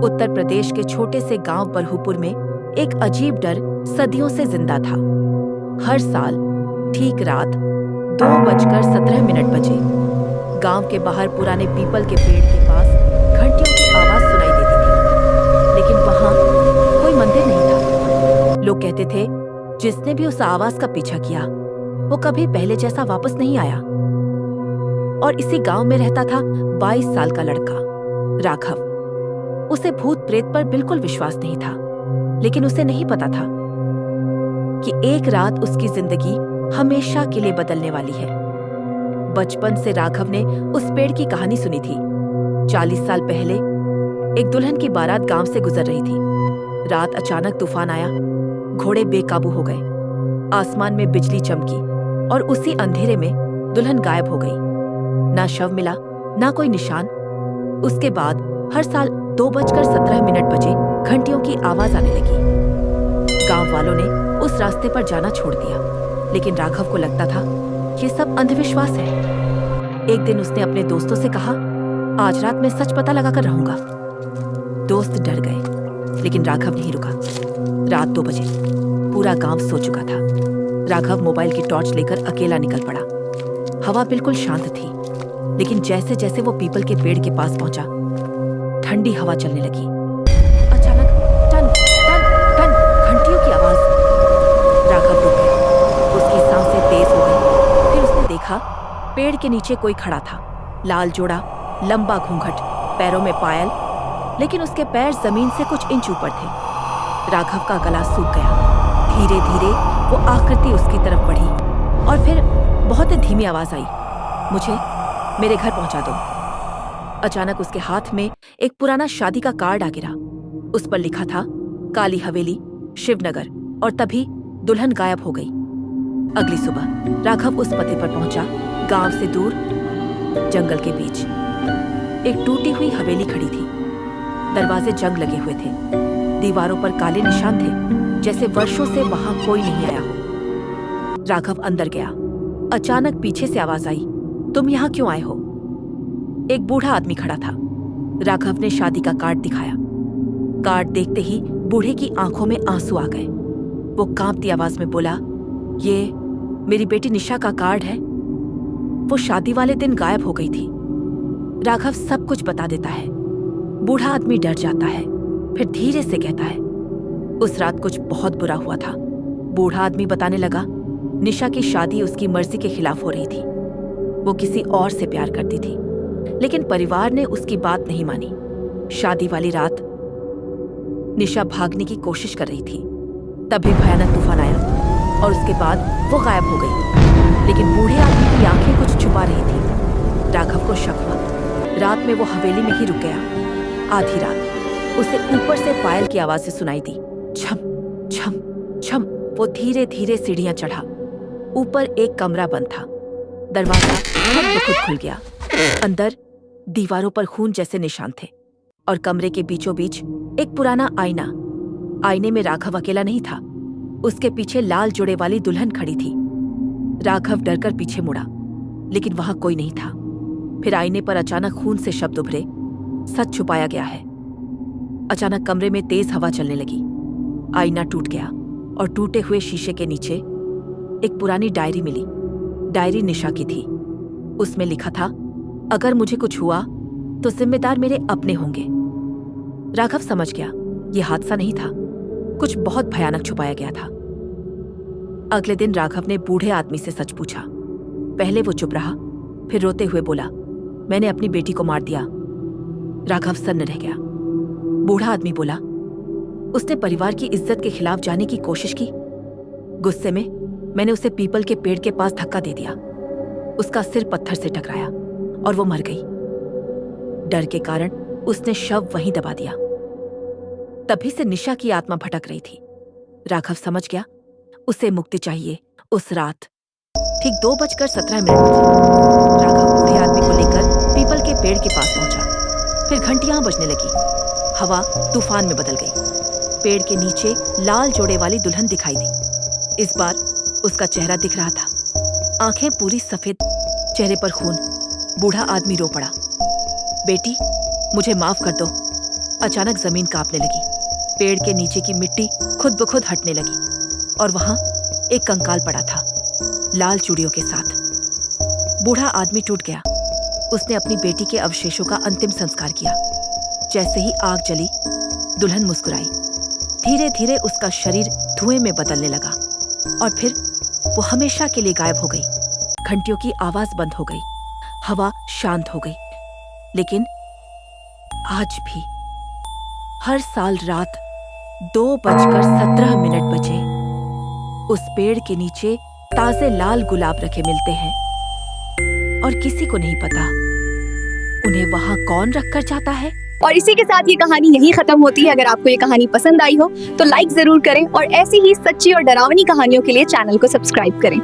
उत्तर प्रदेश के छोटे से गांव बरहूपुर में एक अजीब डर सदियों से जिंदा था। हर साल ठीक रात 2:17 बजे गांव के बाहर पुराने पीपल के पेड़ के पास घंटियों की आवाज सुनाई देती थी, लेकिन वहां कोई मंदिर नहीं था। लोग कहते थे जिसने भी उस आवाज का पीछा किया वो कभी पहले जैसा वापस नहीं आया। और इसी गांव में रहता था 22 साल का लड़का राघव। उसे भूत प्रेत पर बिल्कुल विश्वास नहीं था, लेकिन उसे नहीं पता था कि एक रात उसकी जिंदगी हमेशा के लिए बदलने वाली है। बचपन से राघव ने उस पेड़ की कहानी सुनी थी। 40 साल पहले एक दुल्हन की बारात गांव से गुजर रही थी। रात अचानक तूफान आया, घोड़े बेकाबू हो गए, आसमान में बिजली चमकी और उसी अंधेरे में दुल्हन गायब हो गई। ना शव मिला, ना कोई निशान। उसके बाद हर साल 2:17 बजे घंटियों की आवाज आने लगी। गांव वालों ने उस रास्ते पर जाना छोड़ दिया, लेकिन राघव को लगता था ये सब अंधविश्वास है। एक दिन उसने अपने दोस्तों से कहा, आज रात मैं सच पता लगाकर रहूंगा। दोस्त डर गए, लेकिन राघव नहीं रुका। रात 2 बजे पूरा गांव सो चुका था। राघव मोबाइल की टॉर्च लेकर अकेला निकल पड़ा। हवा बिल्कुल शांत थी, लेकिन जैसे जैसे वो पीपल के पेड़ के पास पहुंचा, ठंडी हवा चलने लगी। अचानक टन टन टन घंटियों की आवाज। राघव रुक गया, उसकी सांसें तेज हो गई। फिर उसने देखा पेड़ के नीचे कोई खड़ा था। लाल जोड़ा, लंबा घूंघट, पैरों में पायल, लेकिन उसके पैर जमीन से कुछ इंच ऊपर थे। राघव का गला सूख गया। धीरे धीरे वो आकृति उसकी तरफ बढ़ी और फिर बहुत धीमी आवाज आई, मुझे मेरे घर पहुंचा दो। अचानक उसके हाथ में एक पुराना शादी का कार्ड आ गिरा। उस पर लिखा था काली हवेली, शिवनगर, और तभी दुल्हन गायब हो गई। अगली सुबह राघव उस पते पर पहुंचा। गांव से दूर जंगल के बीच एक टूटी हुई हवेली खड़ी थी। दरवाजे जंग लगे हुए थे, दीवारों पर काले निशान थे, जैसे वर्षों से वहां कोई नहीं आया हो। राघव अंदर गया। अचानक पीछे से आवाज आई, तुम यहां क्यों आए हो? एक बूढ़ा आदमी खड़ा था। राघव ने शादी का कार्ड दिखाया। कार्ड देखते ही बूढ़े की आंखों में आंसू आ गए। वो कांपती आवाज में बोला, ये मेरी बेटी निशा का कार्ड है। वो शादी वाले दिन गायब हो गई थी। राघव सब कुछ बता देता है। बूढ़ा आदमी डर जाता है, फिर धीरे से कहता है, उस रात कुछ बहुत बुरा हुआ था। बूढ़ा आदमी बताने लगा, निशा की शादी उसकी मर्जी के खिलाफ हो रही थी। वो किसी और से प्यार करती थी, लेकिन परिवार ने उसकी बात नहीं मानी। शादी वाली रात निशा भागने की कोशिश कर रही थी, तभी भयानक तूफान आया और उसके बाद वो गायब हो गई। लेकिन बूढ़े आदमी की आंखें कुछ छुपा रही थी। राघव को शक हुआ। रात में वो हवेली में ही रुक गया। आधी रात उसे ऊपर से पायल की आवाजें सुनाई दी, छम छम छम। वो धीरे धीरे सीढ़ियां चढ़ा। ऊपर एक कमरा बंद था। दरवाजा खुद ब खुद खुल गया। अंदर दीवारों पर खून जैसे निशान थे और कमरे के बीचों बीच एक पुराना आईना। आईने में राघव अकेला नहीं था, उसके पीछे लाल जोड़े वाली दुल्हन खड़ी थी। राघव डरकर पीछे मुड़ा, लेकिन वहां कोई नहीं था। फिर आईने पर अचानक खून से शब्द उभरे, सच छुपाया गया है। अचानक कमरे में तेज हवा चलने लगी। आईना टूट गया और टूटे हुए शीशे के नीचे एक पुरानी डायरी मिली। डायरी निशा की थी। उसमें लिखा था, अगर मुझे कुछ हुआ तो जिम्मेदार मेरे अपने होंगे। राघव समझ गया यह हादसा नहीं था, कुछ बहुत भयानक छुपाया गया था। अगले दिन राघव ने बूढ़े आदमी से सच पूछा। पहले वो चुप रहा, फिर रोते हुए बोला, मैंने अपनी बेटी को मार दिया। राघव सन्न रह गया। बूढ़ा आदमी बोला, उसने परिवार की इज्जत के खिलाफ जाने की कोशिश की। गुस्से में मैंने उसे पीपल के पेड़ के पास धक्का दे दिया। उसका सिर पत्थर से टकराया और वो मर गई। डर के कारण उसने शव वहीं दबा दिया। तभी से निशा की आत्मा भटक रही थी। राघव समझ गया उसे मुक्ति चाहिए। उस रात ठीक 2:17 बजे राघव बूढ़े आदमी को लेकर पीपल के पेड़ के पास पहुंचा। फिर घंटियां बजने लगी। हवा तूफान में बदल गई। पेड़ के नीचे लाल जोड़े वाली दुल्हन दिखाई दी। इस बार उसका चेहरा दिख रहा था, आंखें पूरी सफेद, चेहरे पर खून। बूढ़ा आदमी रो पड़ा, बेटी मुझे माफ कर दो, अचानक जमीन कांपने लगी। पेड़ के नीचे की मिट्टी खुद ब खुद हटने लगी और वहां एक कंकाल पड़ा था, लाल चूड़ियों के साथ। बूढ़ा आदमी टूट गया। उसने अपनी बेटी के अवशेषों का अंतिम संस्कार किया। जैसे ही आग जली, दुल्हन मुस्कुराई। धीरे धीरे उसका शरीर धुएं में बदलने लगा और फिर वो हमेशा के लिए गायब हो गई। घंटियों की आवाज बंद हो गई, हवा शांत हो गई। लेकिन आज भी हर साल रात 2:17 बजे उस पेड़ के नीचे ताजे लाल गुलाब रखे मिलते हैं और किसी को नहीं पता उन्हें वहां कौन रखकर जाता है। और इसी के साथ ये कहानी यहीं खत्म होती है। अगर आपको ये कहानी पसंद आई हो तो लाइक जरूर करें और ऐसी ही सच्ची और डरावनी कहानियों के लिए चैनल को सब्सक्राइब करें।